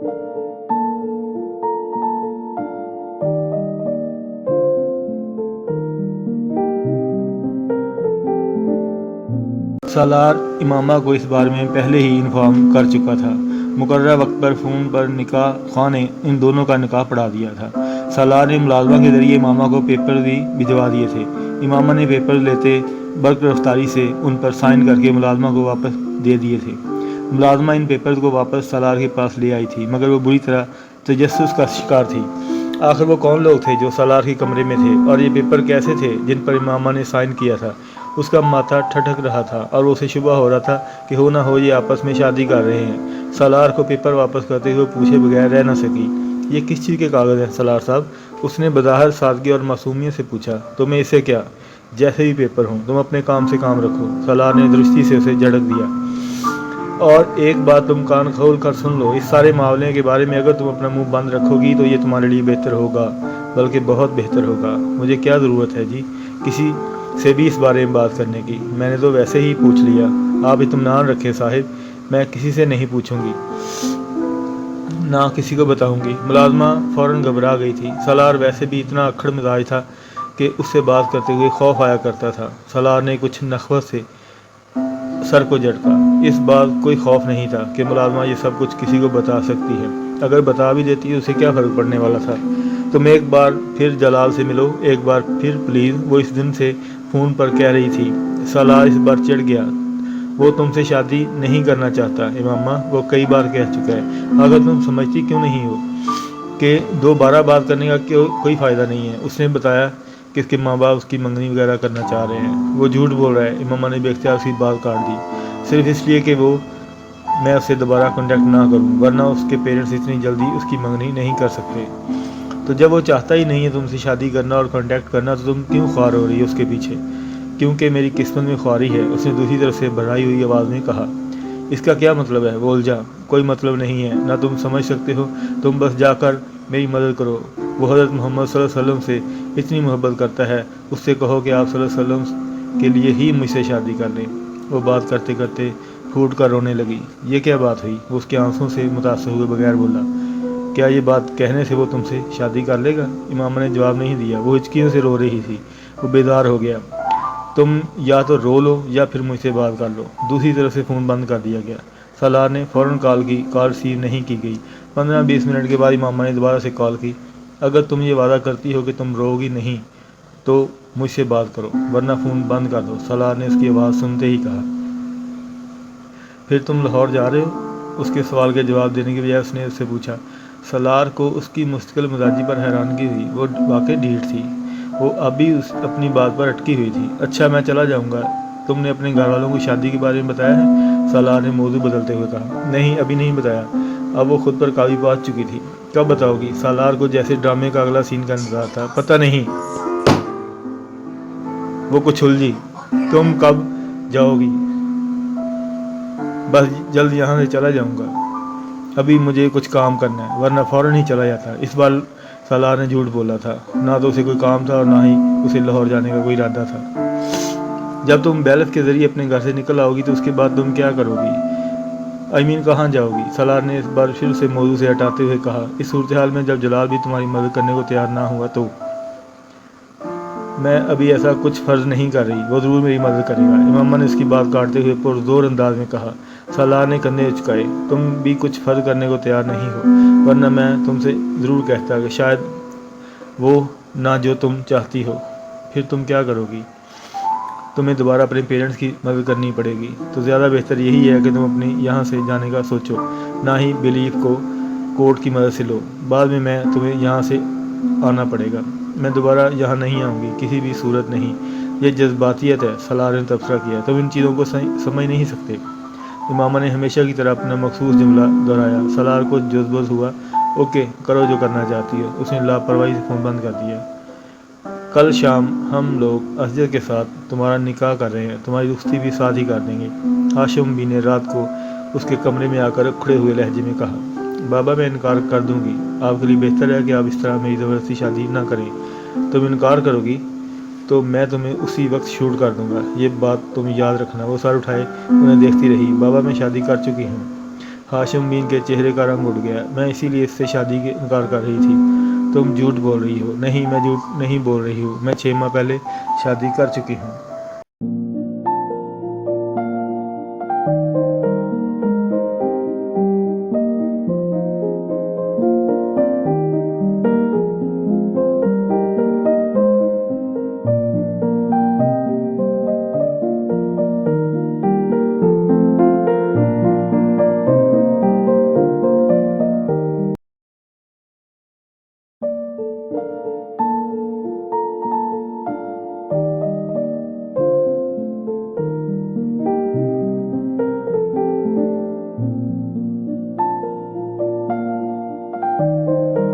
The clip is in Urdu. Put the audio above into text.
سالار امامہ کو اس بارے میں پہلے ہی انفارم کر چکا تھا۔ مقررہ وقت پر فون پر نکاح خواہ نے ان دونوں کا نکاح پڑھا دیا تھا۔ سالار نے ملازمہ کے ذریعے امامہ کو پیپر بھی بھجوا دیے تھے۔ امامہ نے پیپر لیتے برق رفتاری سے ان پر سائن کر کے ملازمہ کو واپس دے دیے تھے۔ ملازمہ ان پیپرز کو واپس سالار کے پاس لے آئی تھی، مگر وہ بری طرح تجسس کا شکار تھی۔ آخر وہ کون لوگ تھے جو سالار کے کمرے میں تھے، اور یہ پیپر کیسے تھے جن پر امامہ نے سائن کیا تھا؟ اس کا ماتھا ٹھٹک رہا تھا اور اسے شبہ ہو رہا تھا کہ ہو نہ ہو یہ آپس میں شادی کر رہے ہیں۔ سالار کو پیپر واپس کرتے ہوئے پوچھے بغیر رہ نہ سکی۔ یہ کس چیز کے کاغذ ہیں سالار صاحب؟ اس نے بظاہر سادگی اور معصومیت سے پوچھا۔ تمہیں اسے کیا؟ جیسے بھی پیپر ہوں، تم اپنے کام سے کام رکھو، سالار نے درستی سے اسے جھڑک دیا۔ اور ایک بات تم کان کھول کر سن لو، اس سارے معاملے کے بارے میں اگر تم اپنا منہ بند رکھو گی تو یہ تمہارے لیے بہتر ہوگا، بلکہ بہت بہتر ہوگا۔ مجھے کیا ضرورت ہے جی کسی سے بھی اس بارے میں بات کرنے کی؟ میں نے تو ویسے ہی پوچھ لیا۔ آپ اطمینان رکھیں صاحب، میں کسی سے نہیں پوچھوں گی، نہ کسی کو بتاؤں گی۔ ملازمہ فوراً گھبرا گئی تھی۔ سالار ویسے بھی اتنا اکھڑ مزاج تھا کہ اس سے بات کرتے ہوئے خوف آیا کرتا تھا۔ سالار نے کچھ نخوت سے سر کو جھٹکا۔ اس بات کوئی خوف نہیں تھا کہ ملازمہ یہ سب کچھ کسی کو بتا سکتی ہے۔ اگر بتا بھی دیتی اسے کیا فرق پڑنے والا تھا؟ تم ایک بار پھر جلال سے ملو، ایک بار پھر پلیز، وہ اس دن سے فون پر کہہ رہی تھی۔ سالار اس بار چڑھ گیا۔ وہ تم سے شادی نہیں کرنا چاہتا امامہ، وہ کئی بار کہہ چکا ہے۔ اگر تم سمجھتی کیوں نہیں ہو کہ دوبارہ بات کرنے کا کوئی فائدہ نہیں ہے؟ اس نے بتایا کہ اس کے ماں باپ اس کی منگنی وغیرہ کرنا چاہ رہے ہیں۔ وہ جھوٹ بول رہا ہے، امامہ نے بے اختیار سی بات کاٹ دی۔ صرف اس لیے کہ میں اسے دوبارہ کانٹیکٹ نہ کروں، ورنہ اس کے پیرنٹس اتنی جلدی اس کی منگنی نہیں کر سکتے۔ تو جب وہ چاہتا ہی نہیں ہے تم سے شادی کرنا اور کانٹیکٹ کرنا، تو تم کیوں خوار ہو رہی ہے اس کے پیچھے؟ کیونکہ میری قسمت میں خواری ہے، اس نے دوسری طرف سے بھرائی ہوئی آواز میں کہا۔ اس کا کیا مطلب ہے؟ وہ الجھا۔ کوئی مطلب نہیں ہے، نہ تم سمجھ سکتے ہو، تم بس جا کر میری مدد کرو۔ وہ حضرت محمد صلی اللہ علیہ وسلم سے اتنی محبت کرتا ہے، اس سے کہو کہ آپ صلی اللہ علیہ وسلم کے لیے ہی مجھ سے شادی کر لیں۔ وہ بات کرتے کرتے پھوٹ کر رونے لگی۔ یہ کیا بات ہوئی؟ وہ اس کے آنسوں سے متاثر ہوئے بغیر بولا۔ کیا یہ بات کہنے سے وہ تم سے شادی کر لے گا؟ امامہ نے جواب نہیں دیا۔ وہ ہچکیوں سے رو رہی تھی۔ وہ بیدار ہو گیا۔ تم یا تو رو لو یا پھر مجھ سے بات کر لو۔ دوسری طرف سے فون بند کر دیا گیا۔ سالار نے فوراً کال کی، کال ریسیو نہیں کی گئی۔ 15-20 منٹ کے بعد امامہ نے دوبارہ سے کال کی۔ اگر تم یہ وعدہ کرتی ہو کہ تم رو گی نہیں تو مجھ سے بات کرو، ورنہ فون بند کر دو، سالار نے اس کی آواز سنتے ہی کہا۔ پھر تم لاہور جا رہے ہو؟ اس کے سوال کے جواب دینے کی بجائے اس نے اس سے پوچھا۔ سالار کو اس کی مستقل مزاجی پر حیرانگی ہوئی۔ وہ واقعی ڈھیٹ تھی۔ وہ اب بھی اپنی بات پر اٹکی ہوئی تھی۔ اچھا میں چلا جاؤں گا، تم نے اپنے گھر والوں کو شادی کے بارے میں بتایا ہے؟ سالار نے موضوع بدلتے ہوئے کہا۔ نہیں، ابھی نہیں بتایا۔ اب وہ خود پر قابو پا چکی تھی۔ کب بتاؤ گی؟ سالار کو جیسے ڈرامے کا اگلا سین کا انتظار تھا۔ پتہ نہیں، وہ کچھ الجھی۔ تم کب جاؤ گی؟ بس جلد یہاں سے چلا جاؤں گا، ابھی مجھے کچھ کام کرنا ہے، ورنہ فوراً ہی چلا جاتا۔ اس بار سالار نے جھوٹ بولا تھا۔ نہ تو اسے کوئی کام تھا اور نہ ہی اسے لاہور جانے کا کوئی ارادہ تھا۔ جب تم بیلف کے ذریعے اپنے گھر سے نکل آؤ گی تو اس کے بعد تم کیا کرو گی؟ کہاں جاؤ گی؟ سالار نے اس بار پھر سے موضوع سے ہٹاتے ہوئے کہا۔ اس صورتحال میں جب جلال بھی تمہاری مدد کرنے کو تیار نہ ہوا تو؟ میں ابھی ایسا کچھ فرض نہیں کر رہی، وہ ضرور میری مدد کرے گا، امامہ نے اس کی بات کاٹتے ہوئے پرزور انداز میں کہا۔ سالار نے کندھے اچکائے۔ تم بھی کچھ فرض کرنے کو تیار نہیں ہو، ورنہ میں تم سے ضرور کہتا کہ شاید وہ نہ جو تم چاہتی ہو۔ پھر تم کیا کرو گی؟ تمہیں دوبارہ اپنے پیرنٹس کی مدد کرنی پڑے گی۔ تو زیادہ بہتر یہی ہے کہ تم اپنی یہاں سے جانے کا سوچو، نہ ہی بیلیف کو کورٹ کی مدد سے لو۔ بعد میں تمہیں یہاں سے آنا پڑے گا۔ میں دوبارہ یہاں نہیں آؤں گی، کسی بھی صورت نہیں۔ یہ جذباتیت ہے، سالار نے تبصرہ کیا۔ تم ان چیزوں کو سمجھ نہیں سکتے۔ امامہ نے ہمیشہ کی طرح اپنا مخصوص جملہ دہرایا۔ سالار کو جذبت ہوا۔ اوکے، کرو جو کرنا چاہتی ہو۔ اس نے لاپرواہی سے فون بند کر دیا۔ کل شام ہم لوگ اسجد کے ساتھ تمہارا نکاح کر رہے ہیں، تمہاری رخصتی بھی ساتھ ہی کر دیں گے، ہاشم بھی نے رات کو اس کے کمرے میں آ کر اکھڑے ہوئے لہجے میں کہا۔ بابا میں انکار کر دوں گی، آپ کے لیے بہتر ہے کہ آپ اس طرح میری زبردستی شادی نہ کریں۔ تم انکار کرو گی تو میں تمہیں اسی وقت شوٹ کر دوں گا، یہ بات تم یاد رکھنا۔ وہ سر اٹھائے انہیں دیکھتی رہی۔ بابا میں شادی کر چکی ہوں۔ ہاشم بین کے چہرے کا رنگ اڑ گیا۔ میں اسی لیے اس سے شادی کے انکار کر رہی تھی۔ تم جھوٹ بول رہی ہو۔ نہیں، میں جھوٹ نہیں بول رہی ہوں، میں 6 ماہ پہلے شادی کر چکی ہوں۔